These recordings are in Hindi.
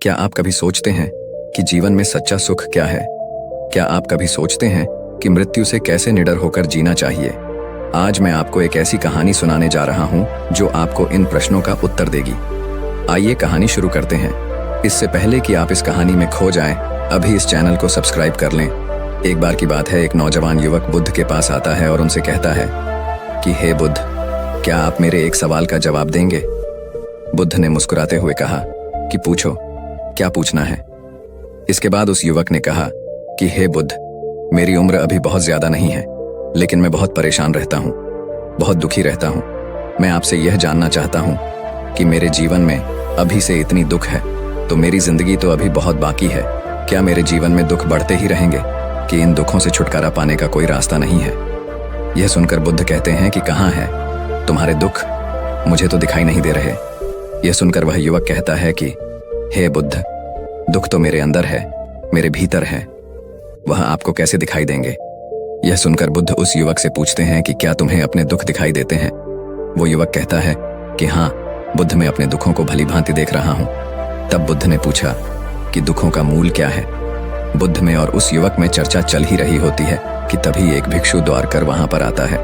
क्या आप कभी सोचते हैं कि जीवन में सच्चा सुख क्या है? क्या आप कभी सोचते हैं कि मृत्यु से कैसे निडर होकर जीना चाहिए? आज मैं आपको एक ऐसी कहानी सुनाने जा रहा हूं जो आपको इन प्रश्नों का उत्तर देगी। आइए कहानी शुरू करते हैं। इससे पहले कि आप इस कहानी में खो जाएं, अभी इस चैनल को सब्सक्राइब कर लें। एक बार की बात है, एक नौजवान युवक बुद्ध के पास आता है और उनसे कहता है कि हे बुद्ध, क्या आप मेरे एक सवाल का जवाब देंगे? बुद्ध ने मुस्कुराते हुए कहा कि पूछो, क्या पूछना है? इसके बाद उस युवक ने कहा कि हे बुद्ध, मेरी उम्र अभी बहुत ज्यादा नहीं है, लेकिन मैं बहुत परेशान रहता हूँ, बहुत दुखी रहता हूँ। मैं आपसे यह जानना चाहता हूँ कि मेरे जीवन में अभी से इतनी दुख है, तो मेरी जिंदगी तो अभी बहुत बाकी है। क्या मेरे जीवन में दुख बढ़ते ही रहेंगे कि इन दुखों से छुटकारा पाने का कोई रास्ता नहीं है? यह सुनकर बुद्ध कहते हैं कि कहाँ है तुम्हारे दुख? मुझे तो दिखाई नहीं दे रहे। यह सुनकर वह युवक कहता है कि हे बुद्ध, दुख तो मेरे अंदर है, मेरे भीतर है, वह आपको कैसे दिखाई देंगे? यह सुनकर बुद्ध उस युवक से पूछते हैं कि क्या तुम्हें अपने दुख दिखाई देते हैं? वो युवक कहता है कि हाँ बुद्ध, मैं अपने दुखों को भली भांति देख रहा हूँ। तब बुद्ध ने पूछा कि दुखों का मूल क्या है? बुद्ध में और उस युवक में चर्चा चल ही रही होती है कि तभी एक भिक्षु द्वार कर वहां पर आता है।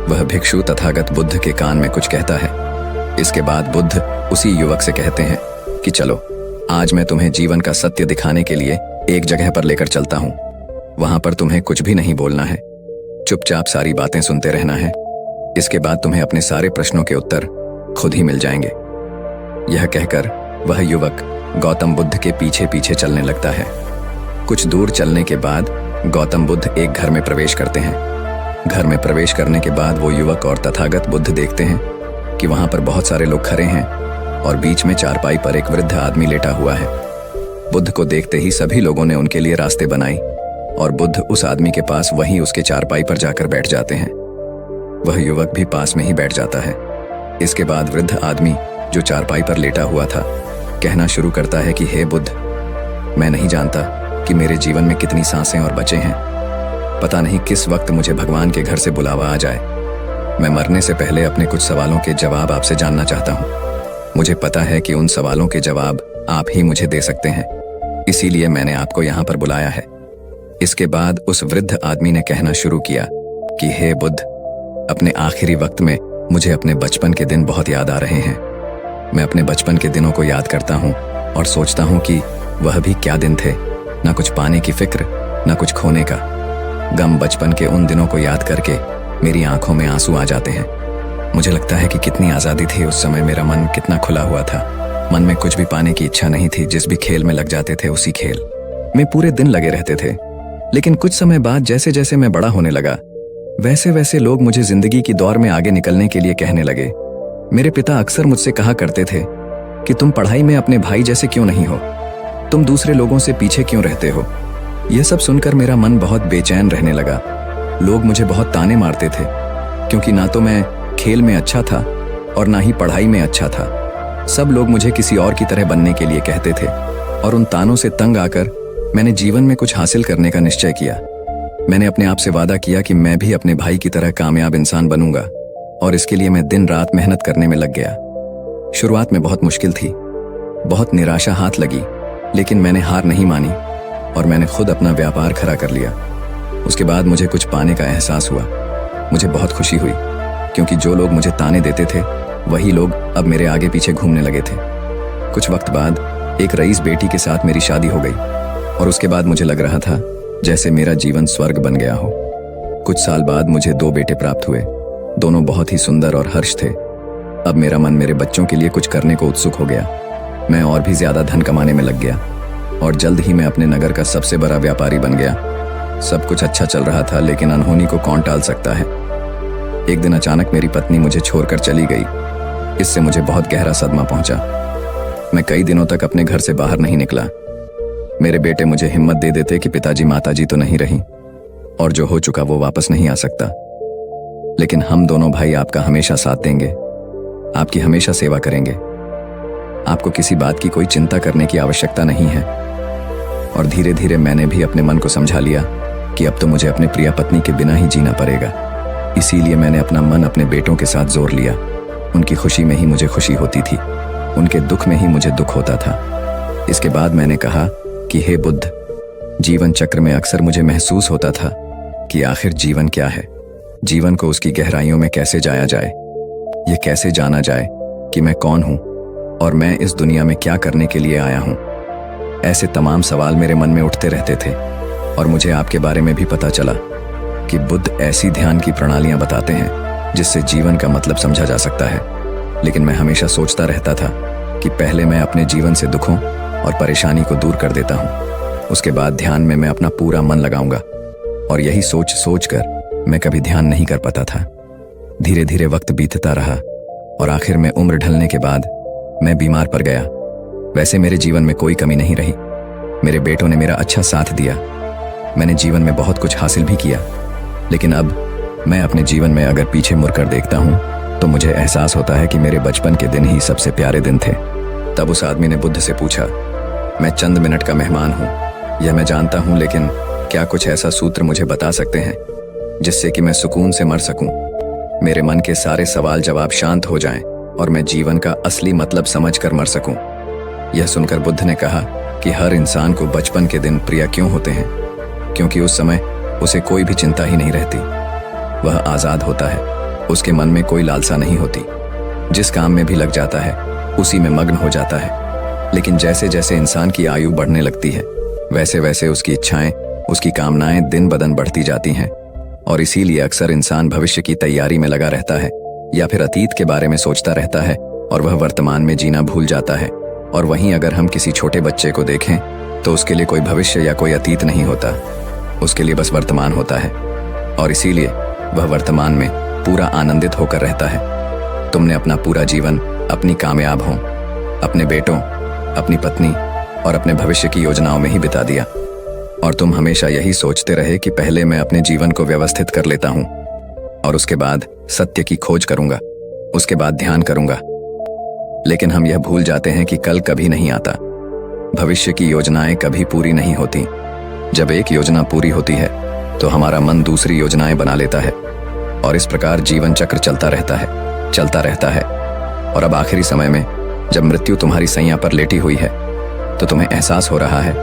वह भिक्षु तथागत बुद्ध के कान में कुछ कहता है। इसके बाद बुद्ध उसी युवक से कहते हैं कि चलो, आज मैं तुम्हें जीवन का सत्य दिखाने के लिए एक जगह पर लेकर चलता हूँ। वहां पर तुम्हें कुछ भी नहीं बोलना है, चुपचाप सारी बातें सुनते रहना है। इसके बाद तुम्हें अपने सारे प्रश्नों के उत्तर खुद ही मिल जाएंगे। यह कहकर वह युवक गौतम बुद्ध के पीछे पीछे चलने लगता है। कुछ दूर चलने के बाद गौतम बुद्ध एक घर में प्रवेश करते हैं। घर में प्रवेश करने के बाद वो युवक और तथागत बुद्ध देखते हैं कि वहां पर बहुत सारे लोग खड़े हैं और बीच में चारपाई पर एक वृद्ध आदमी लेटा हुआ है। बुद्ध को देखते ही सभी लोगों ने उनके लिए रास्ते बनाई और बुद्ध उस आदमी के पास वहीं उसके चारपाई पर जाकर बैठ जाते हैं। वह युवक भी पास में ही बैठ जाता है। इसके बाद वृद्ध आदमी जो चारपाई पर लेटा हुआ था कहना शुरू करता है कि हे बुद्ध, मैं नहीं जानता कि मेरे जीवन में कितनी सांसें और बचे हैं। पता नहीं किस वक्त मुझे भगवान के घर से बुलावा आ जाए। मैं मरने से पहले अपने कुछ सवालों के जवाब आपसे जानना चाहता हूँ। मुझे पता है कि उन सवालों के जवाब आप ही मुझे दे सकते हैं, इसीलिए मैंने आपको यहाँ पर बुलाया है। इसके बाद उस वृद्ध आदमी ने कहना शुरू किया कि हे बुद्ध, अपने आखिरी वक्त में मुझे अपने बचपन के दिन बहुत याद आ रहे हैं। मैं अपने बचपन के दिनों को याद करता हूँ और सोचता हूँ कि वह भी क्या दिन थे, ना कुछ पाने की फिक्र, ना कुछ खोने का गम। बचपन के उन दिनों को याद करके मेरी आंखों में आंसू आ जाते हैं। मुझे लगता है कि कितनी आज़ादी थी उस समय, मेरा मन कितना खुला हुआ था। मन में कुछ भी पाने की इच्छा नहीं थी। जिस भी खेल में लग जाते थे उसी खेल में पूरे दिन लगे रहते थे। लेकिन कुछ समय बाद जैसे जैसे मैं बड़ा होने लगा, वैसे वैसे लोग मुझे जिंदगी की दौड़ में आगे निकलने के लिए कहने लगे। मेरे पिता अक्सर मुझसे कहा करते थे कि तुम पढ़ाई में अपने भाई जैसे क्यों नहीं हो, तुम दूसरे लोगों से पीछे क्यों रहते हो। यह सब सुनकर मेरा मन बहुत बेचैन रहने लगा। लोग मुझे बहुत ताने मारते थे, क्योंकि ना तो मैं खेल में अच्छा था और ना ही पढ़ाई में अच्छा था। सब लोग मुझे किसी और की तरह बनने के लिए कहते थे और उन तानों से तंग आकर मैंने जीवन में कुछ हासिल करने का निश्चय किया। मैंने अपने आप से वादा किया कि मैं भी अपने भाई की तरह कामयाब इंसान बनूंगा और इसके लिए मैं दिन रात मेहनत करने में लग गया। शुरुआत में बहुत मुश्किल थी, बहुत निराशा हाथ लगी, लेकिन मैंने हार नहीं मानी और मैंने खुद अपना व्यापार खड़ा कर लिया। उसके बाद मुझे कुछ पाने का एहसास हुआ। मुझे बहुत खुशी हुई, क्योंकि जो लोग मुझे ताने देते थे वही लोग अब मेरे आगे पीछे घूमने लगे थे। कुछ वक्त बाद एक रईस बेटी के साथ मेरी शादी हो गई और उसके बाद मुझे लग रहा था जैसे मेरा जीवन स्वर्ग बन गया हो। कुछ साल बाद मुझे 2 बेटे प्राप्त हुए। दोनों बहुत ही सुंदर और हर्ष थे। अब मेरा मन मेरे बच्चों के लिए कुछ करने को उत्सुक हो गया। मैं और भी ज्यादा धन कमाने में लग गया और जल्द ही मैं अपने नगर का सबसे बड़ा व्यापारी बन गया। सब कुछ अच्छा चल रहा था, लेकिन अनहोनी को कौन टाल सकता है। एक दिन अचानक मेरी पत्नी मुझे छोड़कर चली गई। इससे मुझे बहुत गहरा सदमा पहुंचा। मैं कई दिनों तक अपने घर से बाहर नहीं निकला। मेरे बेटे मुझे हिम्मत दे देते कि पिताजी माताजी तो नहीं रही और जो हो चुका वो वापस नहीं आ सकता, लेकिन हम दोनों भाई आपका हमेशा साथ देंगे, आपकी हमेशा सेवा करेंगे। आपको किसी बात की कोई चिंता करने की आवश्यकता नहीं है। और धीरे धीरे मैंने भी अपने मन को समझा लिया कि अब तो मुझे अपनी प्रिय पत्नी के बिना ही जीना पड़ेगा। इसीलिए मैंने अपना मन अपने बेटों के साथ जोड़ लिया। उनकी खुशी में ही मुझे खुशी होती थी, उनके दुख में ही मुझे दुख होता था। इसके बाद मैंने कहा कि हे बुद्ध, जीवन चक्र में अक्सर मुझे महसूस होता था कि आखिर जीवन क्या है, जीवन को उसकी गहराइयों में कैसे जाया जाए, ये कैसे जाना जाए कि मैं कौन हूं और मैं इस दुनिया में क्या करने के लिए आया हूं। ऐसे तमाम सवाल मेरे मन में उठते रहते थे और मुझे आपके बारे में भी पता चला कि बुद्ध ऐसी ध्यान की प्रणालियां बताते हैं जिससे जीवन का मतलब समझा जा सकता है। लेकिन मैं हमेशा सोचता रहता था कि पहले मैं अपने जीवन से दुखों और परेशानी को दूर कर देता हूं, उसके बाद ध्यान में मैं अपना पूरा मन लगाऊंगा। और यही सोच सोच कर मैं कभी ध्यान नहीं कर पाता था। धीरे धीरे वक्त बीतता रहा और आखिर में उम्र ढलने के बाद मैं बीमार पड़ गया। वैसे मेरे जीवन में कोई कमी नहीं रही, मेरे बेटों ने मेरा अच्छा साथ दिया, मैंने जीवन में बहुत कुछ हासिल भी किया। लेकिन अब मैं अपने जीवन में अगर पीछे मुड़कर देखता हूं तो मुझे एहसास होता है कि मेरे बचपन के दिन ही सबसे प्यारे दिन थे। तब उस आदमी ने बुद्ध से पूछा, मैं चंद मिनट का मेहमान हूं, यह मैं जानता हूं, लेकिन क्या कुछ ऐसा सूत्र मुझे बता सकते हैं जिससे कि मैं सुकून से मर सकूं, मेरे मन के सारे सवाल जवाब शांत हो जाएं और मैं जीवन का असली मतलब समझकर मर सकूं। यह सुनकर बुद्ध ने कहा कि हर इंसान को बचपन के दिन प्रिय क्यों होते हैं, क्योंकि उस समय उसे कोई भी चिंता ही नहीं रहती, वह आजाद होता है, उसके मन में कोई लालसा नहीं होती, जिस काम में भी लग जाता है उसी में मग्न हो जाता है। लेकिन जैसे जैसे इंसान की आयु बढ़ने लगती है वैसे वैसे उसकी इच्छाएं, उसकी कामनाएं दिन ब दिन बढ़ती जाती हैं और इसीलिए अक्सर इंसान भविष्य की तैयारी में लगा रहता है या फिर अतीत के बारे में सोचता रहता है और वह वर्तमान में जीना भूल जाता है। और वहीं अगर हम किसी छोटे बच्चे को देखें तो उसके लिए कोई भविष्य या कोई अतीत नहीं होता, उसके लिए बस वर्तमान होता है और इसीलिए वह वर्तमान में पूरा आनंदित होकर रहता है। तुमने अपना पूरा जीवन अपनी कामयाब हो, अपने बेटों, अपनी पत्नी और अपने भविष्य की योजनाओं में ही बिता दिया और तुम हमेशा यही सोचते रहे कि पहले मैं अपने जीवन को व्यवस्थित कर लेता हूं और उसके बाद सत्य की खोज करूंगा, उसके बाद ध्यान करूंगा। लेकिन हम यह भूल जाते हैं कि कल कभी नहीं आता, भविष्य की योजनाएं कभी पूरी नहीं होती। जब एक योजना पूरी होती है तो हमारा मन दूसरी योजनाएं बना लेता है और इस प्रकार जीवन चक्र चलता रहता है। और अब आखिरी समय में जब मृत्यु तुम्हारी सैया पर लेटी हुई है तो तुम्हें एहसास हो रहा है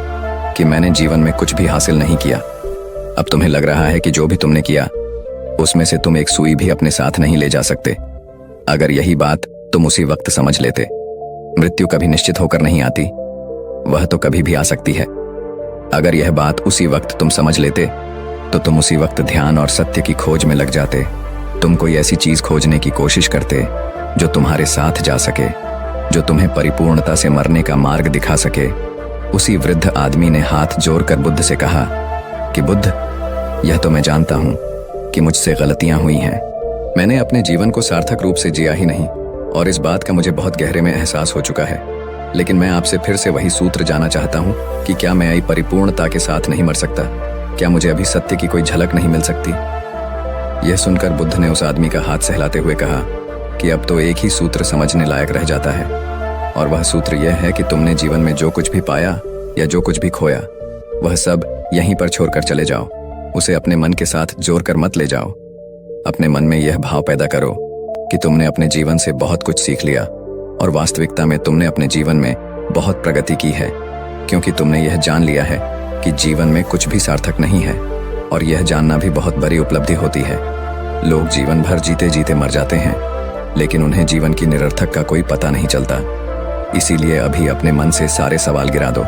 कि मैंने जीवन में कुछ भी हासिल नहीं किया। अब तुम्हें लग रहा है कि जो भी तुमने किया उसमें से तुम एक सुई भी अपने साथ नहीं ले जा सकते। अगर यही बात तुम उसी वक्त समझ लेते, मृत्यु कभी निश्चित होकर नहीं आती, वह तो कभी भी आ सकती है। अगर यह बात उसी वक्त तुम समझ लेते तो तुम उसी वक्त ध्यान और सत्य की खोज में लग जाते। तुम कोई ऐसी चीज खोजने की कोशिश करते जो तुम्हारे साथ जा सके, जो तुम्हें परिपूर्णता से मरने का मार्ग दिखा सके। उसी वृद्ध आदमी ने हाथ जोड़कर बुद्ध से कहा कि बुद्ध, यह तो मैं जानता हूं कि मुझसे गलतियां हुई हैं, मैंने अपने जीवन को सार्थक रूप से जिया ही नहीं और इस बात का मुझे बहुत गहरे में एहसास हो चुका है। लेकिन मैं आपसे फिर से वही सूत्र जानना चाहता हूं कि क्या मैं परिपूर्णता के साथ नहीं मर सकता? क्या मुझे अभी सत्य की कोई झलक नहीं मिल सकती? यह सुनकर बुद्ध ने उस आदमी का हाथ सहलाते हुए कहा कि अब तो एक ही सूत्र समझने लायक रह जाता है और वह सूत्र यह है कि तुमने जीवन में जो कुछ भी पाया या जो कुछ भी खोया वह सब यहीं पर छोड़कर चले जाओ, उसे अपने मन के साथ जोड़कर मत ले जाओ। अपने मन में यह भाव पैदा करो कि तुमने अपने जीवन से बहुत कुछ सीख लिया और वास्तविकता में तुमने अपने जीवन में बहुत प्रगति की है, क्योंकि तुमने यह जान लिया है कि जीवन में कुछ भी सार्थक नहीं है और यह जानना भी बहुत बड़ी उपलब्धि होती है। लोग जीवन भर जीते जीते मर जाते हैं लेकिन उन्हें जीवन की निरर्थक का कोई पता नहीं चलता। इसीलिए अभी अपने मन से सारे सवाल गिरा दो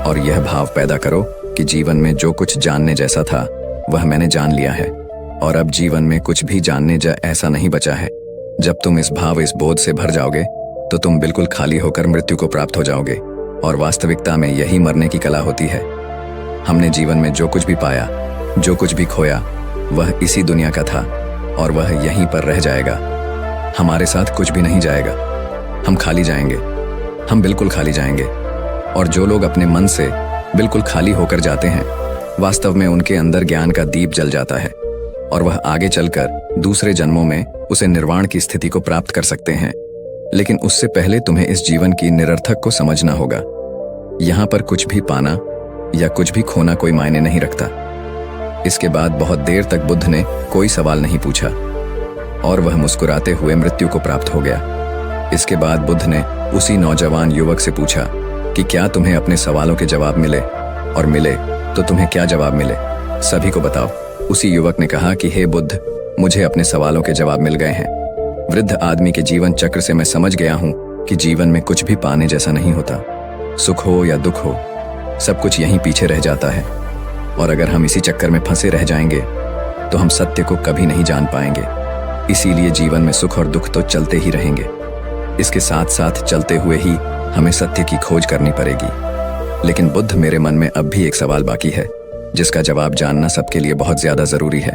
और यह भाव पैदा करो कि जीवन में जो कुछ जानने जैसा था वह मैंने जान लिया है और अब जीवन में कुछ भी जानने ऐसा नहीं बचा है। जब तुम इस बोध से भर जाओगे तो तुम बिल्कुल खाली होकर मृत्यु को प्राप्त हो जाओगे और वास्तविकता में यही मरने की कला होती है। हमने जीवन में जो कुछ भी पाया, जो कुछ भी खोया, वह इसी दुनिया का था और वह यहीं पर रह जाएगा। हमारे साथ कुछ भी नहीं जाएगा, हम खाली जाएंगे, हम बिल्कुल खाली जाएंगे। और जो लोग अपने मन से बिल्कुल खाली होकर जाते हैं वास्तव में उनके अंदर ज्ञान का दीप जल जाता है और वह आगे चलकर दूसरे जन्मों में उसे निर्वाण की स्थिति को प्राप्त कर सकते हैं। लेकिन उससे पहले तुम्हें इस जीवन की निरर्थक को समझना होगा। यहाँ पर कुछ भी पाना या कुछ भी खोना कोई मायने नहीं रखता। इसके बाद बहुत देर तक बुद्ध ने कोई सवाल नहीं पूछा और वह मुस्कुराते हुए मृत्यु को प्राप्त हो गया। इसके बाद बुद्ध ने उसी नौजवान युवक से पूछा कि क्या तुम्हें अपने सवालों के जवाब मिले, और मिले तो तुम्हें क्या जवाब मिले, सभी को बताओ। उसी युवक ने कहा कि हे बुद्ध, मुझे अपने सवालों के जवाब मिल गए हैं। वृद्ध आदमी के जीवन चक्र से मैं समझ गया हूँ कि जीवन में कुछ भी पाने जैसा नहीं होता। सुख हो या दुख हो, सब कुछ यहीं पीछे रह जाता है, और अगर हम इसी चक्कर में फंसे रह जाएंगे तो हम सत्य को कभी नहीं जान पाएंगे। इसीलिए जीवन में सुख और दुख तो चलते ही रहेंगे, इसके साथ साथ चलते हुए ही हमें सत्य की खोज करनी पड़ेगी। लेकिन बुद्ध, मेरे मन में अब भी एक सवाल बाकी है जिसका जवाब जानना सबके लिए बहुत ज्यादा जरूरी है।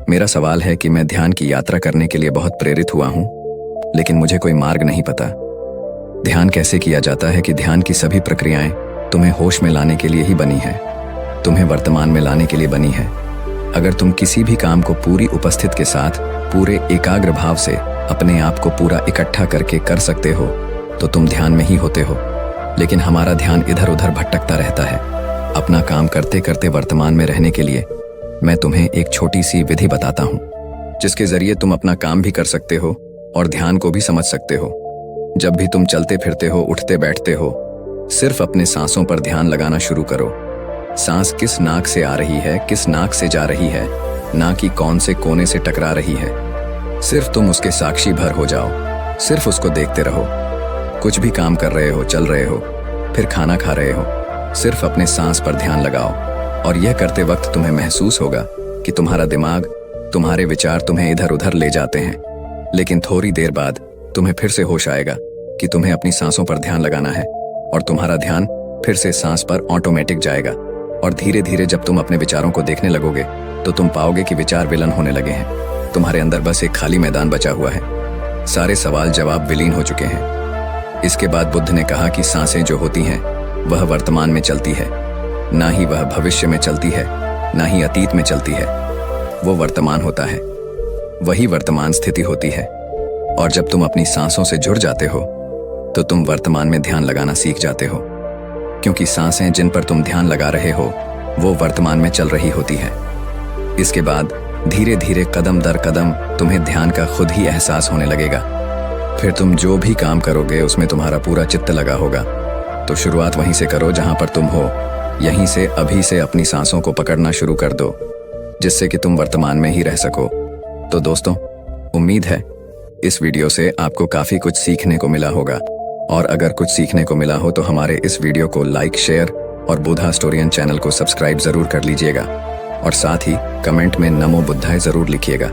मेरा सवाल है कि मैं ध्यान की यात्रा करने के लिए बहुत प्रेरित हुआ हूं, लेकिन मुझे कोई मार्ग नहीं पता। ध्यान कैसे किया जाता है कि ध्यान की सभी प्रक्रियाएं तुम्हें होश में लाने के लिए ही बनी है, तुम्हें वर्तमान में लाने के लिए बनी है। अगर तुम किसी भी काम को पूरी उपस्थित के साथ पूरे एकाग्र भाव से अपने आप को पूरा इकट्ठा करके कर सकते हो तो तुम ध्यान में ही होते हो। लेकिन हमारा ध्यान इधर उधर भटकता रहता है। अपना काम करते करते वर्तमान में रहने के लिए मैं तुम्हें एक छोटी सी विधि बताता हूँ, जिसके जरिए तुम अपना काम भी कर सकते हो और ध्यान को भी समझ सकते हो। जब भी तुम चलते फिरते हो, उठते बैठते हो, सिर्फ अपने सांसों पर ध्यान लगाना शुरू करो। सांस किस नाक से आ रही है, किस नाक से जा रही है, ना कि कौन से कोने से टकरा रही है। सिर्फ तुम उसके साक्षी भर हो जाओ, सिर्फ उसको देखते रहो। कुछ भी काम कर रहे हो, चल रहे हो, फिर खाना खा रहे हो, सिर्फ अपने सांस पर ध्यान लगाओ। और यह करते वक्त तुम्हें महसूस होगा कि तुम्हारा दिमाग, तुम्हारे विचार तुम्हें इधर उधर ले जाते हैं। लेकिन थोड़ी देर बाद तुम्हें फिर से होश आएगा कि तुम्हें अपनी सांसों पर ध्यान लगाना है, और तुम्हारा ध्यान फिर से सांस पर ऑटोमेटिक जाएगा। और धीरे धीरे जब तुम अपने विचारों को देखने लगोगे तो तुम पाओगे कि विचार विलन होने लगे हैं। तुम्हारे अंदर बस एक खाली मैदान बचा हुआ है। सारे सवाल जवाब विलीन हो चुके हैं। इसके बाद बुद्ध ने कहा कि सांसें जो होती हैं वह वर्तमान में चलती है, ना ही वह भविष्य में चलती है, ना ही अतीत में चलती है। वो वर्तमान होता है, वही वर्तमान स्थिति होती है। और जब तुम अपनी सांसों से जुड़ जाते हो तो तुम वर्तमान में ध्यान लगाना सीख जाते हो, क्योंकि सांसें जिन पर तुम ध्यान लगा रहे हो वो वर्तमान में चल रही होती है। इसके बाद धीरे धीरे कदम दर कदम तुम्हें ध्यान का खुद ही एहसास होने लगेगा। फिर तुम जो भी काम करोगे उसमें तुम्हारा पूरा चित्त लगा होगा। तो शुरुआत वहीं से करो जहां पर तुम हो। यहीं से अभी से अपनी सांसों को पकड़ना शुरू कर दो, जिससे कि तुम वर्तमान में ही रह सको। तो दोस्तों, उम्मीद है इस वीडियो से आपको काफी कुछ सीखने को मिला होगा, और अगर कुछ सीखने को मिला हो तो हमारे इस वीडियो को लाइक, शेयर और बुद्धा स्टोरियन चैनल को सब्सक्राइब जरूर कर लीजिएगा, और साथ ही कमेंट में नमो बुद्धाय जरूर लिखिएगा।